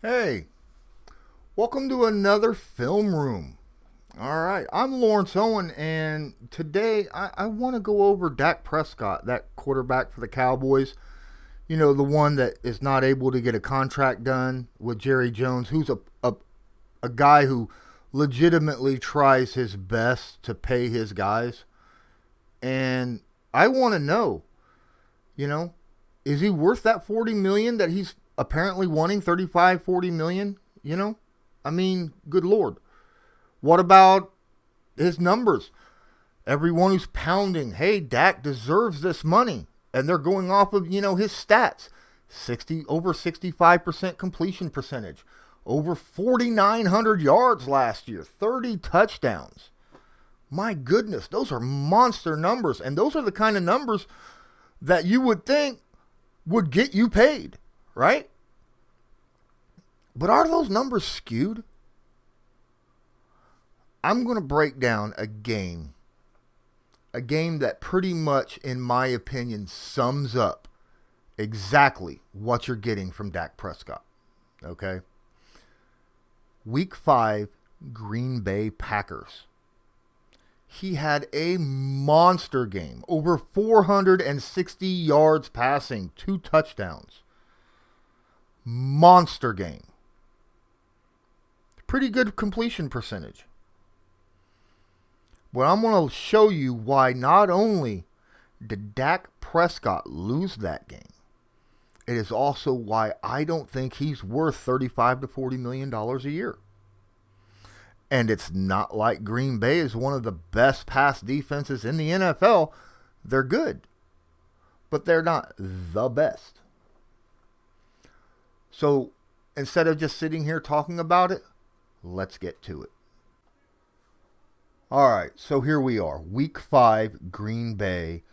Hey, welcome to another film room. All right, I'm Lawrence Owen, and today I want to go over Dak Prescott, that quarterback for the Cowboys. You know, the one that is not able to get a contract done with Jerry Jones, who's a guy who legitimately tries his best to pay his guys. And I want to know, you know, is he worth that 40 million that he's apparently wanting? 35, 40 million, you know? I mean, good lord. What about his numbers? Everyone who's pounding, hey, Dak deserves this money, and they're going off of, his stats. 65% completion percentage, over 4,900 yards last year, 30 touchdowns. My goodness, those are monster numbers, and those are the kind of numbers that you would think would get you paid, right? But are those numbers skewed? I'm going to break down a game that pretty much, in my opinion, sums up exactly what you're getting from Dak Prescott. Okay? Week 5, Green Bay Packers. He had a monster game. Over 460 yards passing, 2 touchdowns. Monster game. Pretty good completion percentage. Well, I'm going to show you why not only did Dak Prescott lose that game, it is also why I don't think he's worth $35 to $40 million a year. And it's not like Green Bay is one of the best pass defenses in the NFL. They're good, but they're not the best. So instead of just sitting here talking about it, let's get to it. All right, so here we are. Week 5, Green Bay.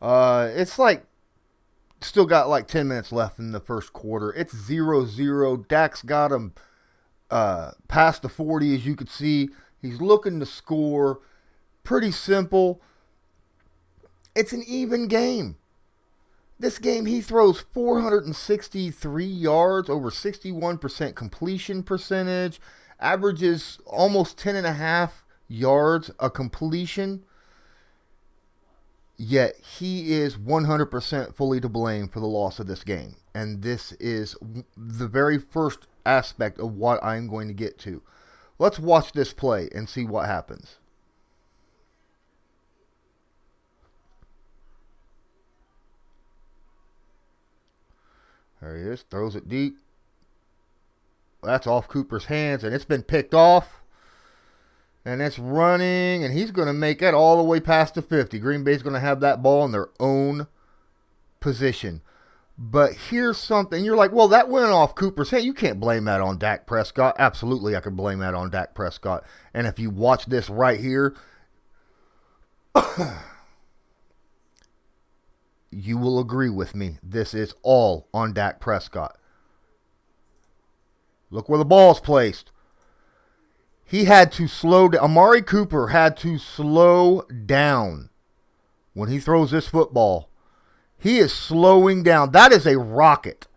It's like still got like 10 minutes left in the first quarter. It's 0-0. Dak's got him past the 40, as you can see. He's looking to score. Pretty simple. It's an even game. This game, he throws 463 yards, over 61% completion percentage, averages almost 10.5 yards a completion. Yet he is 100% fully to blame for the loss of this game. And this is the very first aspect of what I'm going to get to. Let's watch this play and see what happens. There he is, throws it deep. That's off Cooper's hands, and it's been picked off. And it's running, and he's going to make it all the way past the 50. Green Bay's going to have that ball in their own position. But here's something. You're like, well, that went off Cooper's hand. You can't blame that on Dak Prescott. Absolutely, I can blame that on Dak Prescott. And if you watch this right here, you will agree with me. This is all on Dak Prescott. Look where the ball's placed. He had to slow down. Amari Cooper had to slow down when he throws this football. He is slowing down. That is a rocket.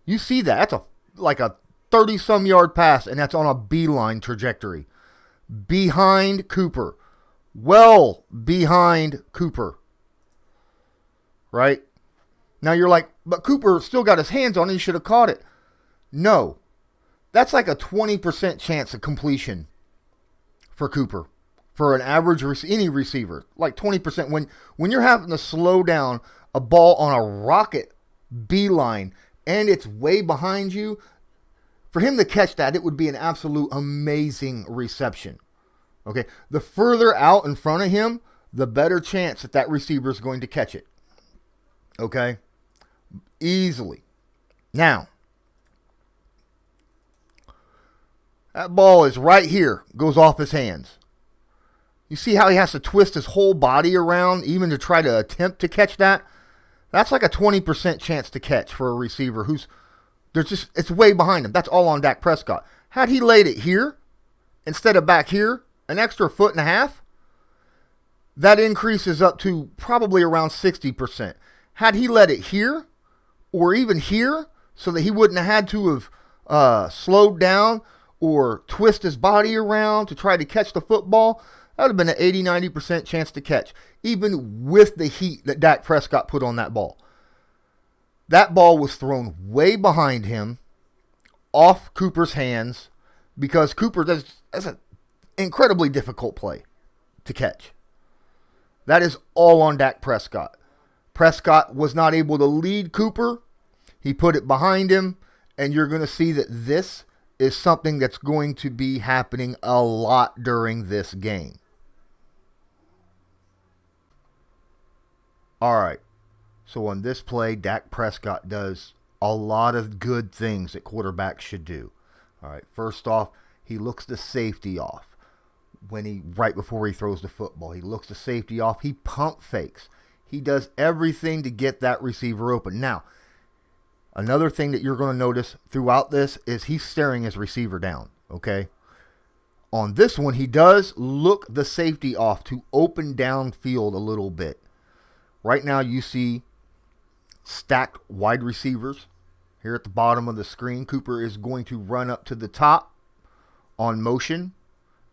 You see that? That's like a 30-some yard pass, and that's on a beeline trajectory. Behind Cooper. Well behind Cooper. Right? Now you're like, but Cooper still got his hands on it. He should have caught it. No. That's like a 20% chance of completion for Cooper, for an average any receiver, like 20%. When you're having to slow down a ball on a rocket beeline and it's way behind you, for him to catch that, it would be an absolute amazing reception. Okay, the further out in front of him, the better chance that that receiver is going to catch it. Okay, easily. Now, that ball is right here, goes off his hands. You see how he has to twist his whole body around even to try to attempt to catch that? That's like a 20% chance to catch for a receiver it's way behind him. That's all on Dak Prescott. Had he laid it here instead of back here, an extra 1.5 feet, that increases up to probably around 60%. Had he let it here or even here so that he wouldn't have had to have slowed down or twist his body around to try to catch the football, that would have been an 80-90% chance to catch, even with the heat that Dak Prescott put on that ball. That ball was thrown way behind him, off Cooper's hands, because Cooper that's an incredibly difficult play to catch. That is all on Dak Prescott. Prescott was not able to lead Cooper. He put it behind him, and you're going to see that this is something that's going to be happening a lot during this game. All right. So on this play, Dak Prescott does a lot of good things that quarterbacks should do. All right. First off, he looks the safety off right before he throws the football. He looks the safety off. He pump fakes. He does everything to get that receiver open. Now, another thing that you're going to notice throughout this is he's staring his receiver down, okay? On this one, he does look the safety off to open downfield a little bit. Right now, you see stacked wide receivers here at the bottom of the screen. Cooper is going to run up to the top on motion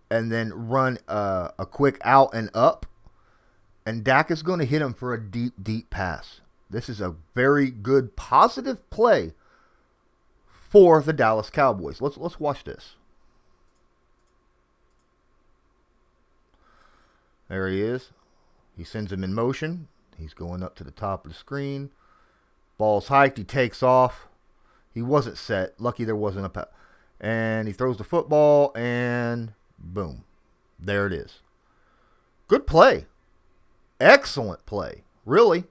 and then run a quick out and up. And Dak is going to hit him for a deep, deep pass. This is a very good, positive play for the Dallas Cowboys. Let's watch this. There he is. He sends him in motion. He's going up to the top of the screen. Ball's hiked. He takes off. He wasn't set. Lucky there wasn't a pass. And he throws the football, and boom. There it is. Good play. Excellent play. Really.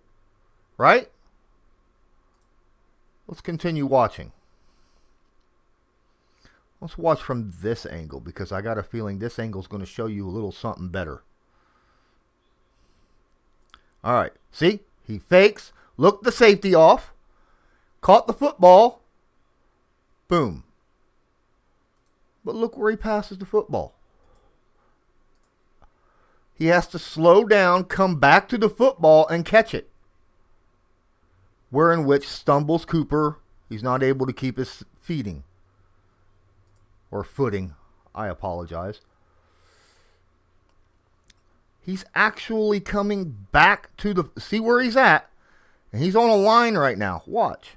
Right? Let's continue watching. Let's watch from this angle, because I got a feeling this angle is going to show you a little something better. All right. See? He fakes. Looked the safety off. Caught the football. Boom. But look where he passes the football. He has to slow down, come back to the football, and catch it. Where in which stumbles Cooper. He's not able to keep his feeding. Or footing. I apologize. He's actually coming back to the... See where he's at? And he's on a line right now. Watch.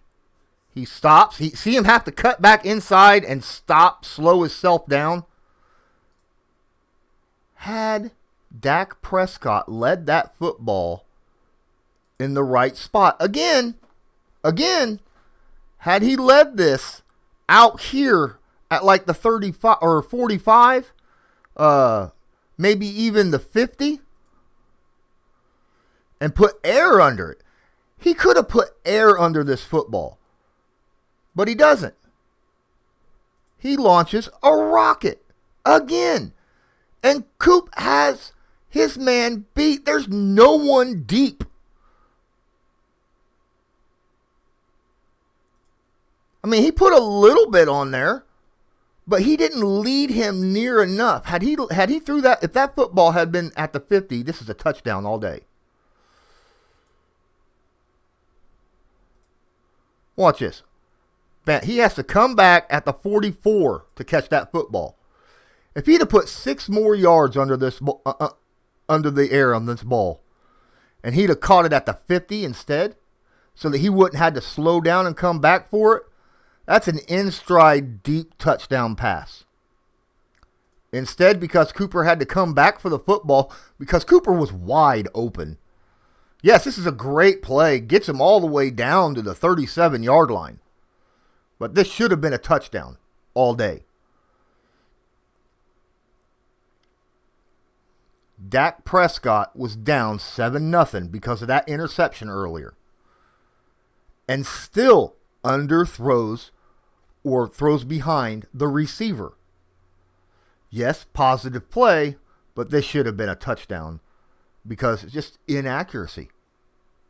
He stops. See him have to cut back inside and stop, slow himself down. Had Dak Prescott led that football in the right spot. Again, had he led this out here at like the 35 or 45, maybe even the 50, and put air under it. He could have put air under this football, but he doesn't. He launches a rocket again, and Coop has his man beat. There's no one deep. I mean, he put a little bit on there, but he didn't lead him near enough. Had he threw that, if that football had been at the 50, this is a touchdown all day. Watch this. He has to come back at the 44 to catch that football. If he'd have put 6 more yards under this under the air on this ball, and he'd have caught it at the 50 instead, so that he wouldn't have to slow down and come back for it, that's an in-stride deep touchdown pass. Instead, because Cooper had to come back for the football, because Cooper was wide open. Yes, this is a great play. Gets him all the way down to the 37-yard line. But this should have been a touchdown all day. Dak Prescott was down 7-0 because of that interception earlier. And still underthrows or throws behind the receiver. Yes, positive play, but this should have been a touchdown because it's just inaccuracy.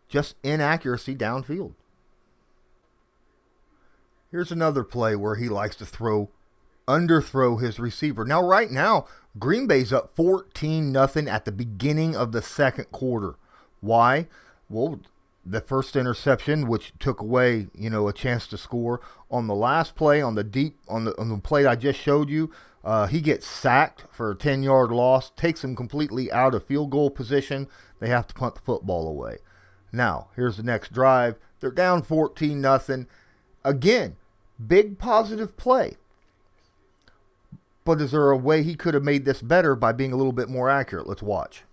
Just inaccuracy downfield. Here's another play where he likes to underthrow his receiver. Now, right now, Green Bay's up 14-0 at the beginning of the second quarter. Why? Well, the first interception, which took away, a chance to score. On the last play, on the play I just showed you, he gets sacked for a 10-yard loss, takes him completely out of field goal position. They have to punt the football away. Now, here's the next drive. They're down 14-0. Again, big positive play. But is there a way he could have made this better by being a little bit more accurate? Let's watch.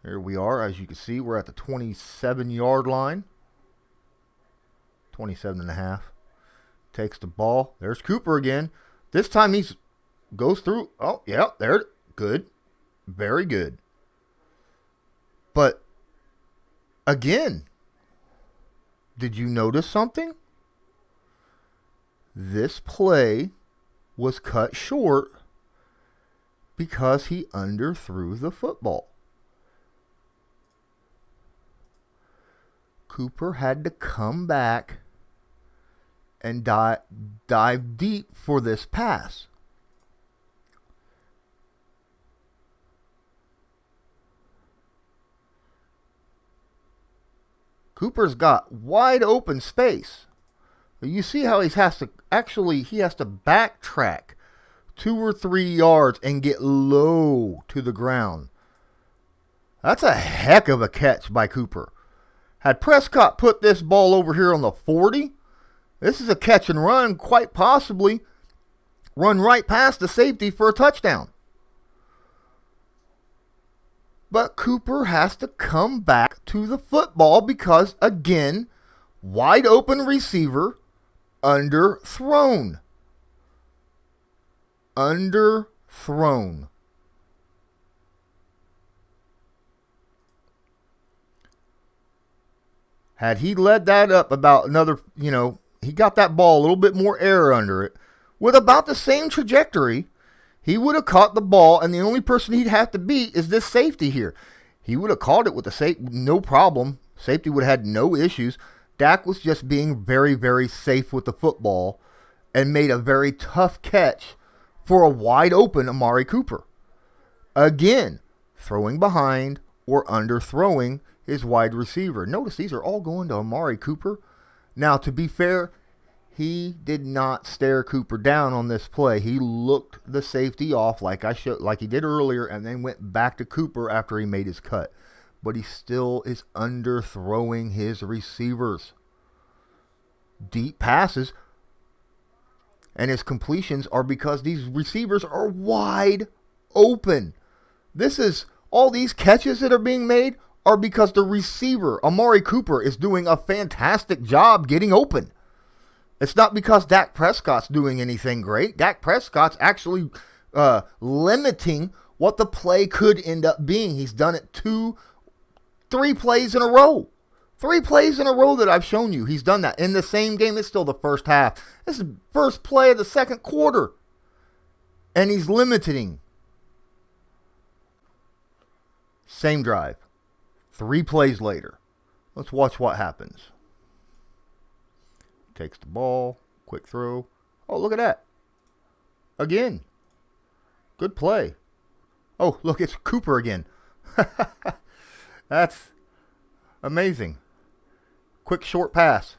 Here we are. As you can see, we're at the 27-yard line. 27.5. Takes the ball. There's Cooper again. This time he goes through. Oh, yeah, there. Good. Very good. But, again, did you notice something? This play was cut short because he underthrew the football. Cooper had to come back and dive deep for this pass. Cooper's got wide open space. You see how he has to backtrack 2 or 3 yards and get low to the ground. That's a heck of a catch by Cooper. Had Prescott put this ball over here on the 40, this is a catch and run, quite possibly run right past the safety for a touchdown. But Cooper has to come back to the football because, again, wide open receiver, underthrown. Underthrown. Had he led that up about another, he got that ball a little bit more air under it, with about the same trajectory, he would have caught the ball, and the only person he'd have to beat is this safety here. He would have caught it with the safety, no problem. Safety would have had no issues. Dak was just being very, very safe with the football and made a very tough catch for a wide open Amari Cooper. Again, throwing behind or underthrowing his wide receiver. Notice these are all going to Amari Cooper. Now, to be fair, he did not stare Cooper down on this play. He looked the safety off like he did earlier, and then went back to Cooper after he made his cut. But he still is underthrowing his receivers. Deep passes, and his completions are because these receivers are wide open. All these catches that are being made are because the receiver, Amari Cooper, is doing a fantastic job getting open. It's not because Dak Prescott's doing anything great. Dak Prescott's actually limiting what the play could end up being. He's done it 3 plays in a row. 3 plays in a row that I've shown you. He's done that in the same game. It's still the first half. This is the first play of the second quarter. And he's limiting. Same drive. 3 plays later. Let's watch what happens. Takes the ball. Quick throw. Oh, look at that. Again. Good play. Oh, look, it's Cooper again. That's amazing. Quick short pass.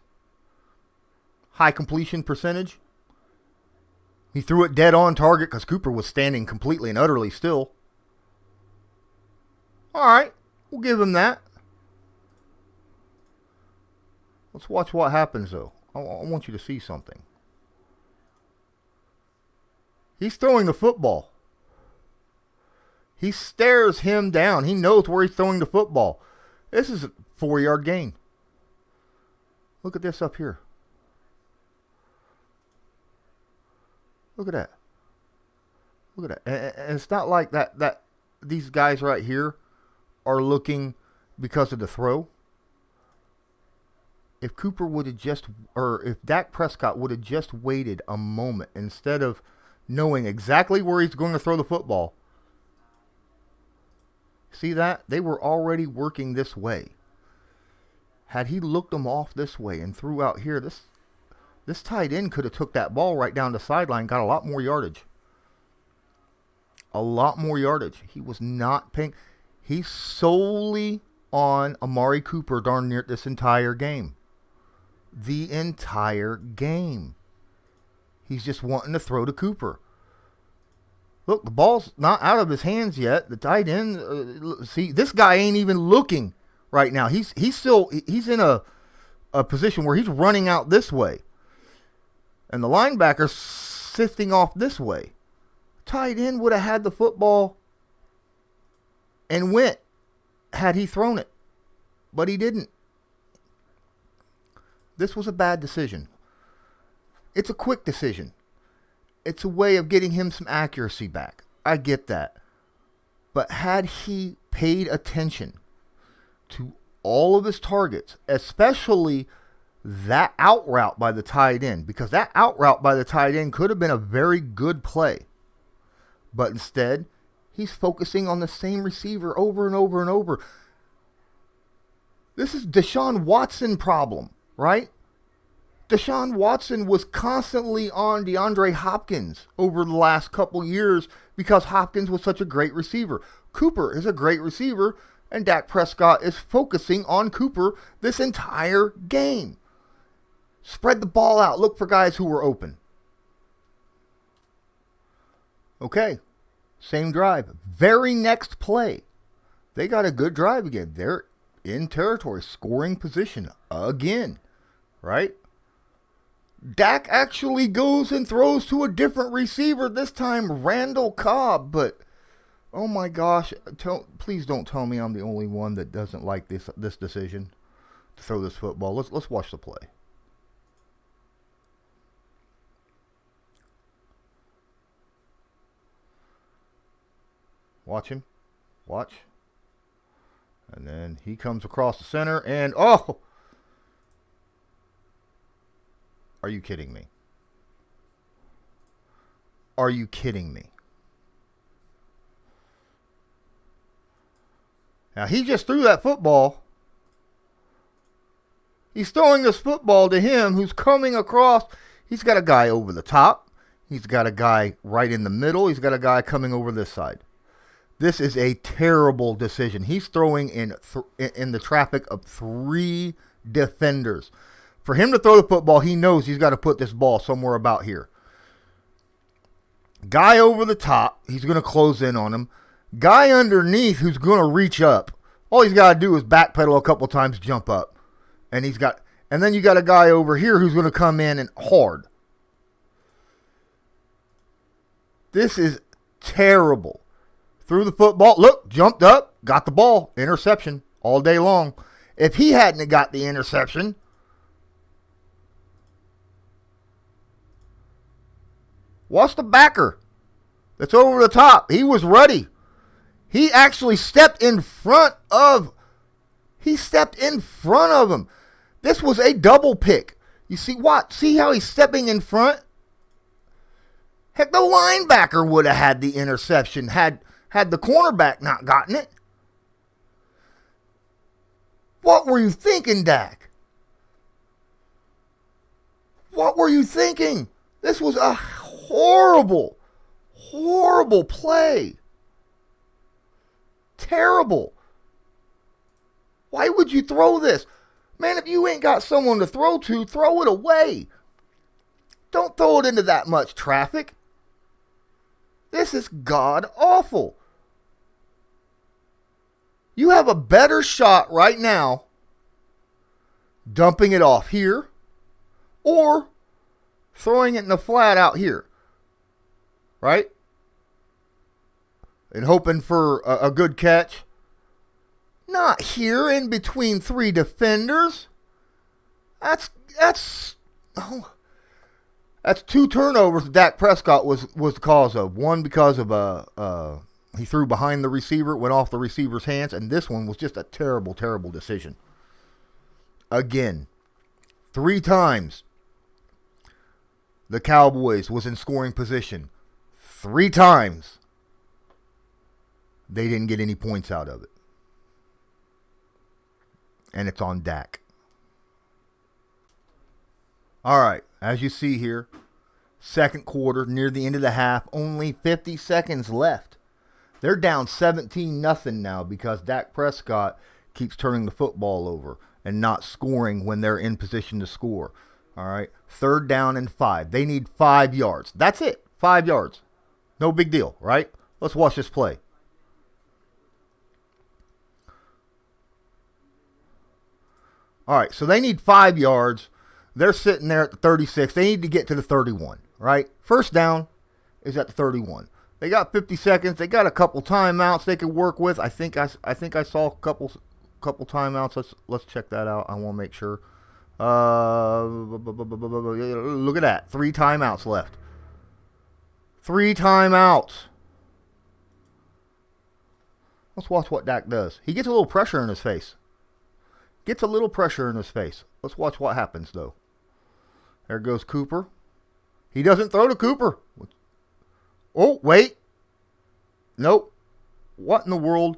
High completion percentage. He threw it dead on target because Cooper was standing completely and utterly still. All right. We'll give him that. Let's watch what happens, though. I want you to see something. He's throwing the football. He stares him down. He knows where he's throwing the football. This is a 4-yard gain. Look at this up here. Look at that. Look at that. And it's not like that these guys right here are looking because of the throw. If Cooper would have if Dak Prescott would have just waited a moment instead of knowing exactly where he's going to throw the football. See that? They were already working this way. Had he looked them off this way and threw out here, this tight end could have took that ball right down the sideline, got a lot more yardage. A lot more yardage. He was not paying. He solely on Amari Cooper darn near this entire game. The entire game. He's just wanting to throw to Cooper. Look, the ball's not out of his hands yet. The tight end, see, this guy ain't even looking right now. He's in a position where he's running out this way. And the linebacker's sifting off this way. Tight end would have had the football and went had he thrown it. But he didn't. This was a bad decision. It's a quick decision. It's a way of getting him some accuracy back. I get that. But had he paid attention to all of his targets, especially that out route by the tight end, because that out route by the tight end could have been a very good play. But instead, he's focusing on the same receiver over and over and over. This is Deshaun Watson problem, right? Deshaun Watson was constantly on DeAndre Hopkins over the last couple years because Hopkins was such a great receiver. Cooper is a great receiver, and Dak Prescott is focusing on Cooper this entire game. Spread the ball out. Look for guys who were open. Okay, same drive. Very next play, they got a good drive again. They're in territory, scoring position again, right? Dak actually goes and throws to a different receiver, this time Randall Cobb. But, oh my gosh, please don't tell me I'm the only one that doesn't like this decision to throw this football. Let's watch the play. Watch him. Watch. And then he comes across the center and, oh! Are you kidding me? Are you kidding me? Now, he just threw that football. He's throwing this football to him who's coming across. He's got a guy over the top. He's got a guy right in the middle. He's got a guy coming over this side. This is a terrible decision. He's throwing in the traffic of 3 defenders. For him to throw the football, he knows he's got to put this ball somewhere about here. Guy over the top, he's going to close in on him. Guy underneath who's going to reach up. All he's got to do is backpedal a couple times, jump up. And then you got a guy over here who's going to come in and hard. This is terrible. Threw the football, look, jumped up, got the ball, interception all day long. If he hadn't got the interception, watch the backer that's over the top. He was ready. He actually stepped in front of him. This was a double pick. You see what? See how he's stepping in front? Heck, the linebacker would have had the interception had the cornerback not gotten it. What were you thinking, Dak? What were you thinking? This was a horrible, horrible play. Terrible. Why would you throw this? Man, if you ain't got someone to throw to, throw it away. Don't throw it into that much traffic. This is god-awful. You have a better shot right now dumping it off here or throwing it in the flat out here, right? And hoping for a good catch. Not here in between 3 defenders. That's 2 turnovers that Dak Prescott was the cause of. One because of he threw behind the receiver, went off the receiver's hands, and this one was just a terrible, terrible decision. Again, 3 times the Cowboys was in scoring position. 3 times they didn't get any points out of it. And it's on Dak. All right, as you see here, second quarter, near the end of the half, only 50 seconds left. They're down 17-0 now because Dak Prescott keeps turning the football over and not scoring when they're in position to score. All right, 3rd down and 5. They need 5 yards. That's it, 5 yards. No big deal, right? Let's watch this play. All right, so they need 5 yards. They're sitting there at the 36. They need to get to the 31, right? First down is at the 31. They got 50 seconds. They got a couple timeouts they could work with. I think I saw a couple timeouts. Let's check that out. I want to make sure. Look at that. 3 timeouts left. 3 timeouts. Let's watch what Dak does. He gets a little pressure in his face. Let's watch what happens, though. There goes Cooper. He doesn't throw to Cooper. Oh, wait. Nope. What in the world?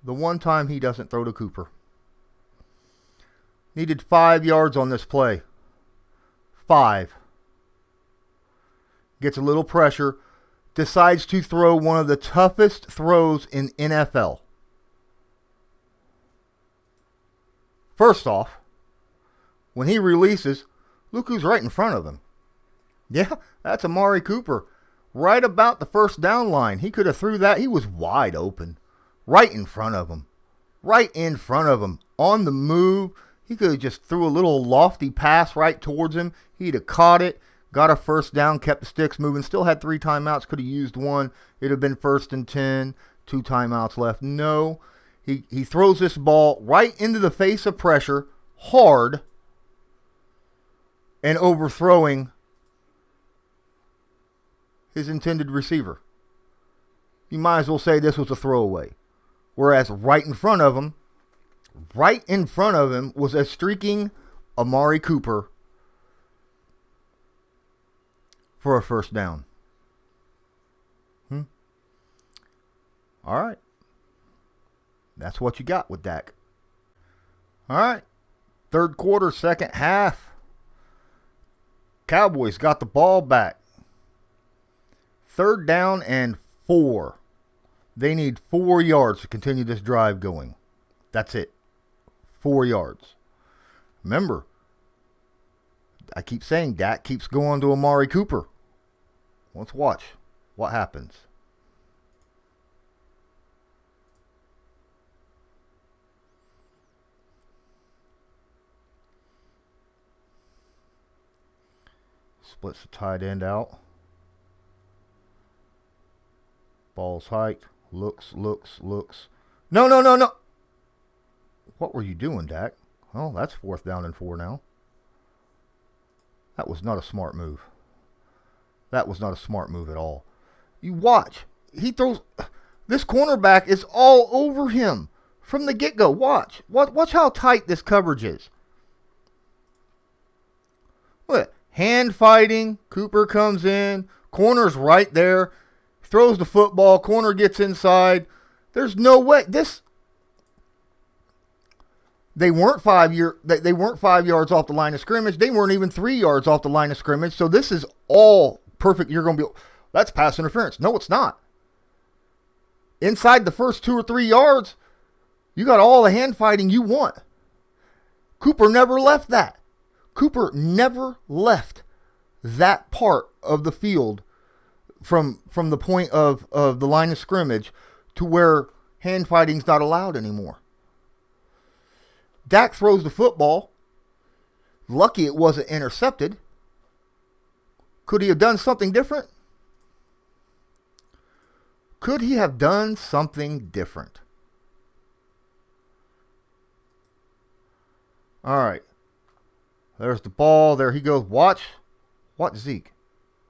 The one time he doesn't throw to Cooper. Needed 5 yards on this play. 5. Gets a little pressure. Decides to throw one of the toughest throws in NFL. First off, when he releases, look who's right in front of him. Yeah, that's Amari Cooper. Right about the first down line. He could have threw that. He was wide open. Right in front of him. On the move. He could have just threw a little lofty pass right towards him. He'd have caught it. Got a first down. Kept the sticks moving. Still had 3 timeouts. Could have used 1. It'd have been 1st and 10. 2 timeouts left. No. He throws this ball right into the face of pressure, hard, and overthrowing his intended receiver. You might as well say this was a throwaway. Whereas right in front of him was a streaking Amari Cooper for a first down. All right. That's what you got with Dak. All right. 3rd quarter, second half. Cowboys got the ball back. 3rd down and 4. They need 4 yards to continue this drive going. That's it. 4 yards. Remember, I keep saying Dak keeps going to Amari Cooper. Let's watch what happens. Splits the tight end out. Ball's hiked. Looks. No. What were you doing, Dak? Oh, that's 4th down and 4 now. That was not a smart move. That was not a smart move at all. You watch. He throws. This cornerback is all over him from the get-go. Watch. Watch how tight this coverage is. Look. Hand fighting. Cooper comes in. Corner's right there. Throws the football. Corner gets inside. There's no way. They weren't 5 yards off the line of scrimmage. They weren't even 3 yards off the line of scrimmage. So this is all perfect. You're going to be, that's pass interference. No, it's not. Inside the first 2 or 3 yards, you got all the hand fighting you want. Cooper never left that. Cooper never left that part of the field from the point of the line of scrimmage to where hand fighting's not allowed anymore. Dak throws the football. Lucky it wasn't intercepted. Could he have done something different? Could he have done something different? All right. There's the ball. There he goes. Watch Zeke.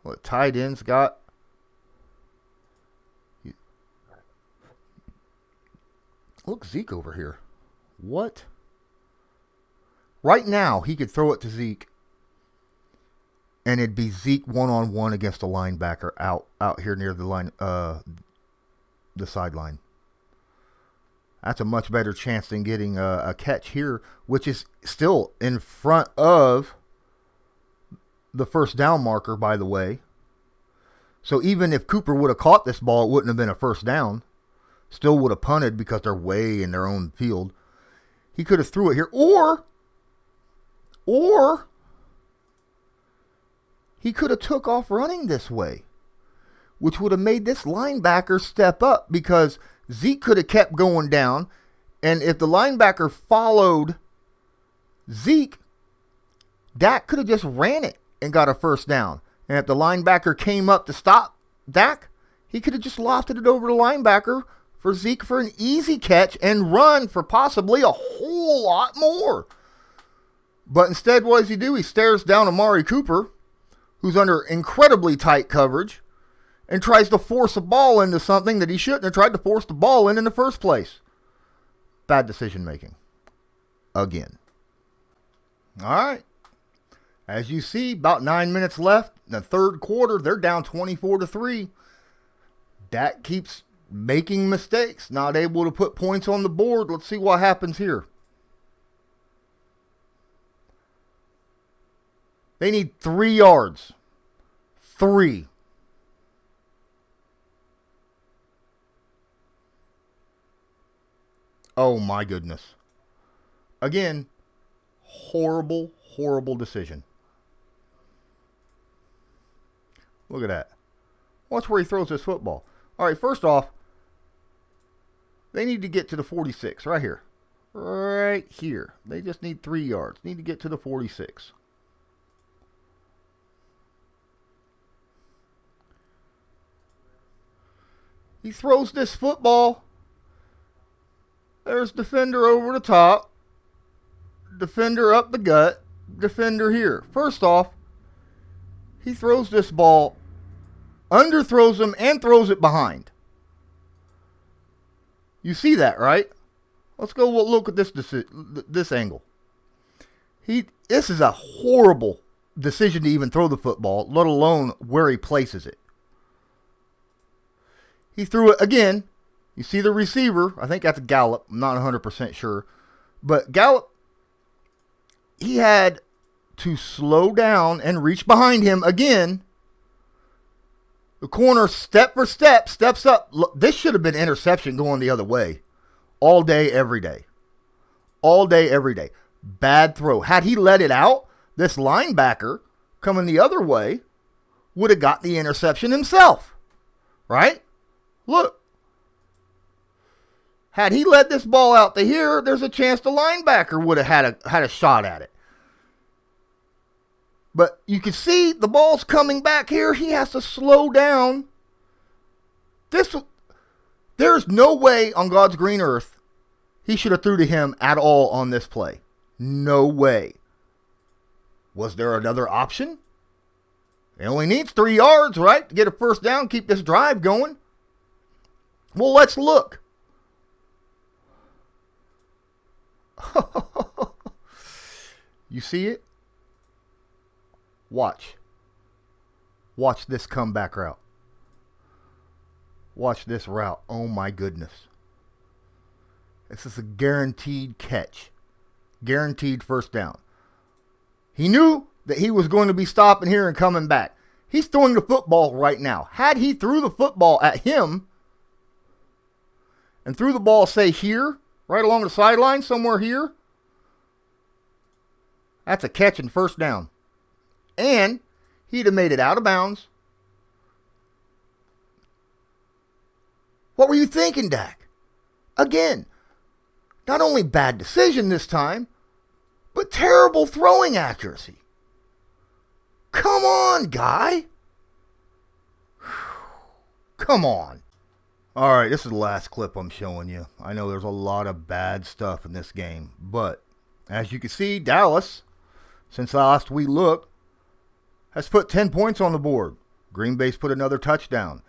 What tight end's got. Look, Zeke over here. What? Right now, he could throw it to Zeke, and it'd be Zeke one-on-one against a linebacker out here near the line, the sideline. That's a much better chance than getting a catch here, which is still in front of the first down marker, by the way. So even if Cooper would have caught this ball, it wouldn't have been a first down. Still would have punted because they're way in their own field. He could have threw it here. Or he could have took off running this way, which would have made this linebacker step up because Zeke could have kept going down. And if the linebacker followed Zeke, Dak could have just ran it and got a first down. And if the linebacker came up to stop Dak, he could have just lofted it over to the linebacker for Zeke for an easy catch and run for possibly a whole lot more. But instead, what does he do? He stares down Amari Cooper, who's under incredibly tight coverage, and tries to force a ball into something that he shouldn't have tried to force the ball in the first place. Bad decision making. Again. All right. As you see, about 9 minutes left in the third quarter. They're down 24-3. Dak keeps making mistakes, not able to put points on the board. Let's see what happens here. They need 3 yards. 3. Oh my goodness. Again, horrible, horrible decision. Look at that. Watch where he throws this football. All right, first off, they need to get to the 46 right here. Right here. They just need 3 yards. Need to get to the 46. He throws this football. There's defender over the top. Defender up the gut. Defender here. First off, he throws this ball, underthrows him, and throws it behind. You see that, right? Let's go look at this angle. This is a horrible decision to even throw the football, let alone where he places it. He threw it again. You see the receiver. I think that's Gallup. I'm not 100% sure. But Gallup, he had to slow down and reach behind him again. The corner, step for step, steps up. This should have been interception going the other way. All day, every day. All day, every day. Bad throw. Had he let it out, this linebacker coming the other way would have got the interception himself. Right? Look. Had he let this ball out to here, there's a chance the linebacker would have had a shot at it. But you can see the ball's coming back here. He has to slow down. There's no way on God's green earth he should have threw to him at all on this play. No way. Was there another option? He only needs 3 yards, right, to get a first down, keep this drive going. Well, let's look. You see it? Watch. Watch this comeback route. Watch this route. Oh my goodness. This is a guaranteed catch. Guaranteed first down. He knew that he was going to be stopping here and coming back. He's throwing the football right now. Had he threw the football at him and threw the ball, say, here, right along the sideline, somewhere here, that's a catch and first down. And he'd have made it out of bounds. What were you thinking, Dak? Again, not only bad decision this time, but terrible throwing accuracy. Come on, guy. Come on. All right, this is the last clip I'm showing you. I know there's a lot of bad stuff in this game, but as you can see, Dallas, since last we looked, has put 10 points on the board. Green Bay's put another touchdown.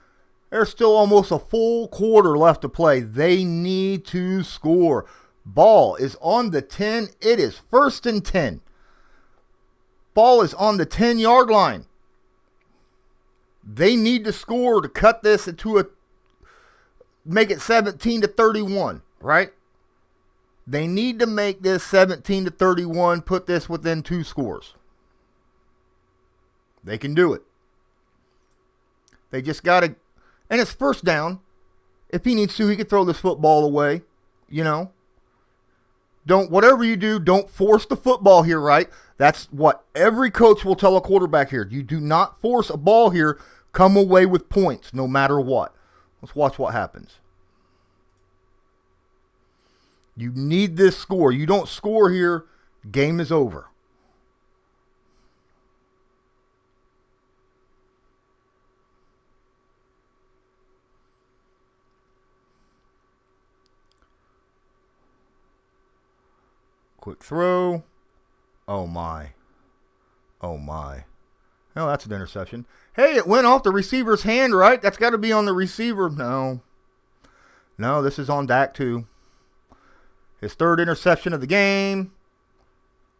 There's still almost a full quarter left to play. They need to score. Ball is on the 10. It is 1st and 10. Ball is on the 10-yard line. They need to score to cut this into make it 17-31, right? They need to make this 17-31, put this within 2 scores. They can do it. They just got to, and it's first down. If he needs to, he could throw this football away, you know. Whatever you do, don't force the football here, right? That's what every coach will tell a quarterback here. You do not force a ball here. Come away with points no matter what. Let's watch what happens. You need this score. You don't score here, game is over. Quick throw. Oh, my. Oh, my. Oh, that's an interception. Hey, it went off the receiver's hand, right? That's got to be on the receiver. No. No, this is on Dak, too. His third interception of the game.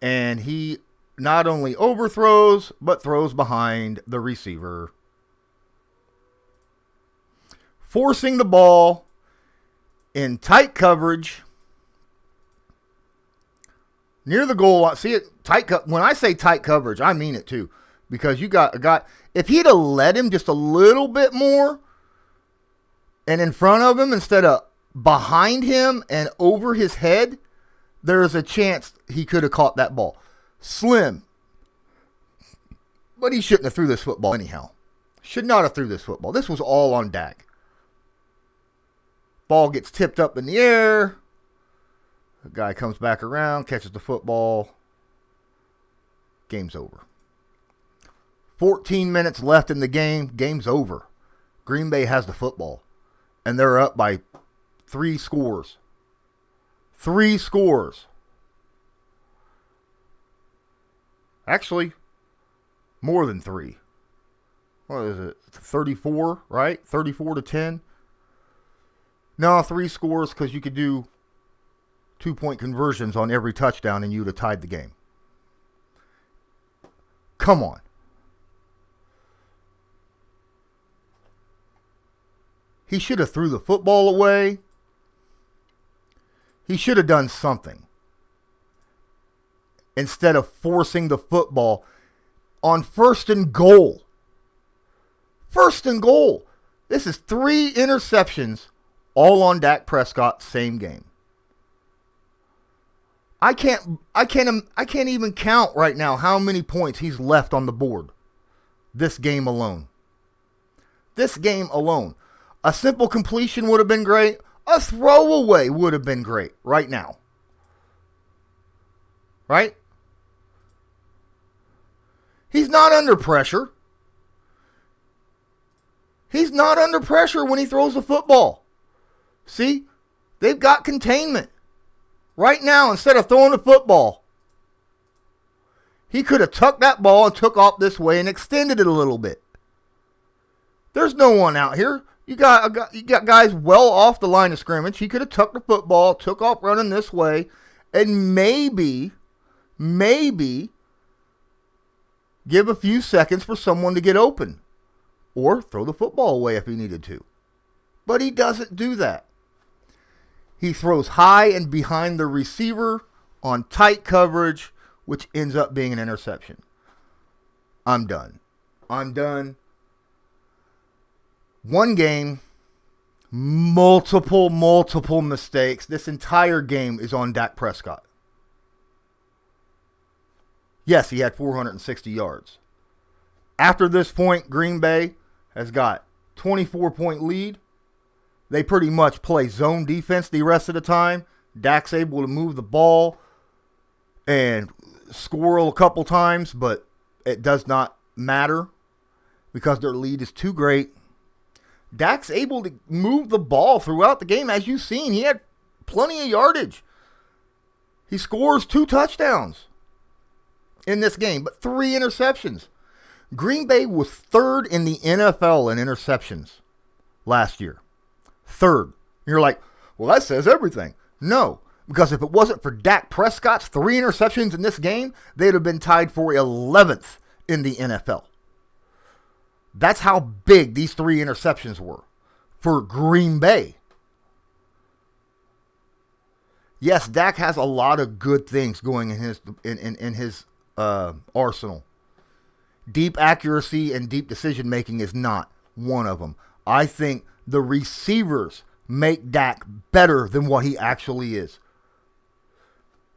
And he not only overthrows, but throws behind the receiver. Forcing the ball in tight coverage. Near the goal line. See it tight. When I say tight coverage, I mean it too. Because you got a guy. If he'd have let him just a little bit more and in front of him instead of behind him and over his head, there's a chance he could have caught that ball. Slim. But he shouldn't have threw this football anyhow. Should not have threw this football. This was all on Dak. Ball gets tipped up in the air. The guy comes back around, catches the football. Game's over. 14 minutes left in the game. Game's over. Green Bay has the football. And they're up by 3 scores. 3 scores. Actually, more than 3. What is it? 34, right? 34-10. No, 3 scores because you could do 2-point conversions on every touchdown and you would have tied the game. Come on. He should have threw the football away. He should have done something. Instead of forcing the football on 1st and goal. 1st and goal. This is 3 interceptions all on Dak Prescott, same game. I can't even count right now how many points he's left on the board. This game alone. This game alone. A simple completion would have been great. A throwaway would have been great right now. Right? He's not under pressure. He's not under pressure when he throws the football. See? They've got containment. Right now, instead of throwing the football, he could have tucked that ball and took off this way and extended it a little bit. There's no one out here. You got guys well off the line of scrimmage. He could have tucked the football, took off running this way, and maybe give a few seconds for someone to get open. Or throw the football away if he needed to. But he doesn't do that. He throws high and behind the receiver on tight coverage, which ends up being an interception. I'm done. One game, multiple mistakes. This entire game is on Dak Prescott. Yes, he had 460 yards. After this point, Green Bay has got 24-point lead. They pretty much play zone defense the rest of the time. Dak's able to move the ball and squirrel a couple times, but it does not matter because their lead is too great. Dak's able to move the ball throughout the game. As you've seen, he had plenty of yardage. He scores 2 touchdowns in this game, but 3 interceptions. Green Bay was 3rd in the NFL in interceptions last year. 3rd. You're like, well, that says everything. No, because if it wasn't for Dak Prescott's 3 interceptions in this game, they'd have been tied for 11th in the NFL. That's how big these 3 interceptions were for Green Bay. Yes, Dak has a lot of good things going in his arsenal. Deep accuracy and deep decision making is not one of them. I think the receivers make Dak better than what he actually is.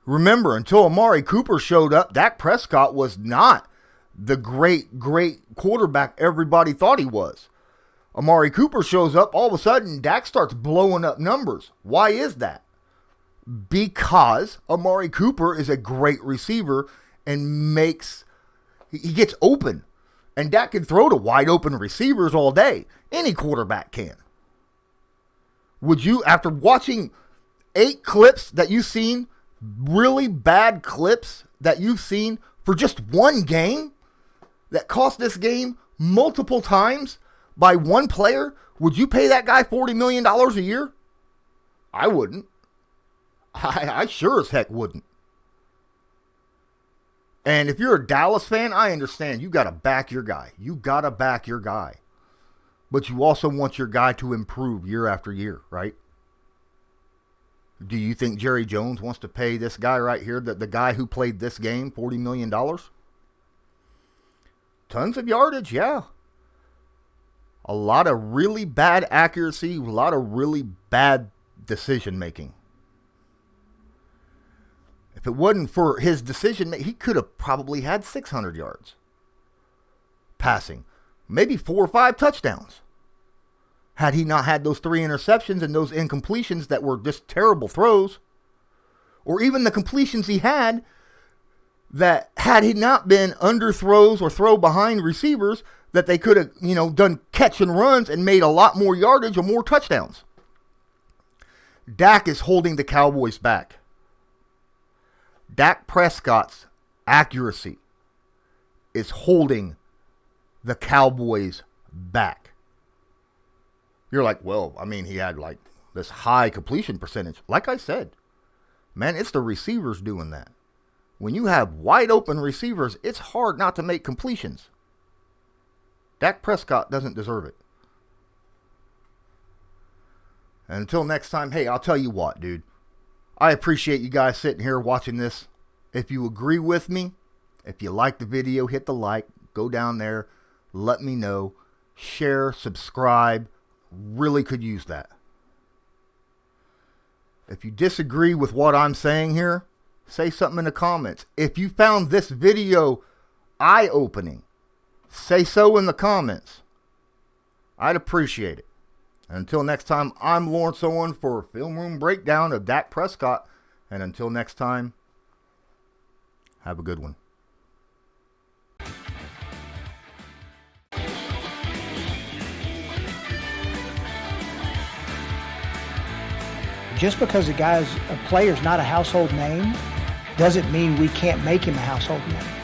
Remember, until Amari Cooper showed up, Dak Prescott was not the great quarterback everybody thought he was. Amari Cooper shows up, all of a sudden, Dak starts blowing up numbers. Why is that? Because Amari Cooper is a great receiver and he gets open. And Dak can throw to wide open receivers all day. Any quarterback can. Would you, after watching 8 clips that you've seen, really bad clips that you've seen for just one game that cost this game multiple times by one player, would you pay that guy $40 million a year? I wouldn't. I sure as heck wouldn't. And if you're a Dallas fan, I understand. You got to back your guy. You got to back your guy. But you also want your guy to improve year after year, right? Do you think Jerry Jones wants to pay this guy right here, the guy who played this game, $40 million? Tons of yardage, yeah. A lot of really bad accuracy, a lot of really bad decision making. If it wasn't for his decision, he could have probably had 600 yards passing. Maybe 4 or 5 touchdowns. Had he not had those 3 interceptions and those incompletions that were just terrible throws. Or even the completions he had that had he not been underthrows or throw behind receivers that they could have, done catch and runs and made a lot more yardage or more touchdowns. Dak is holding the Cowboys back. Dak Prescott's accuracy is holding the Cowboys back. You're like, well, he had this high completion percentage. Like I said, man, it's the receivers doing that. When you have wide open receivers, it's hard not to make completions. Dak Prescott doesn't deserve it. And until next time, hey, I'll tell you what, dude. I appreciate you guys sitting here watching this. If you agree with me, if you like the video, hit the like. Go down there. Let me know. Share, subscribe. Really could use that. If you disagree with what I'm saying here, say something in the comments. If you found this video eye-opening, say so in the comments. I'd appreciate it. Until next time, I'm Lawrence Owen for Film Room Breakdown of Dak Prescott. And until next time, have a good one. Just because a player's not a household name doesn't mean we can't make him a household name.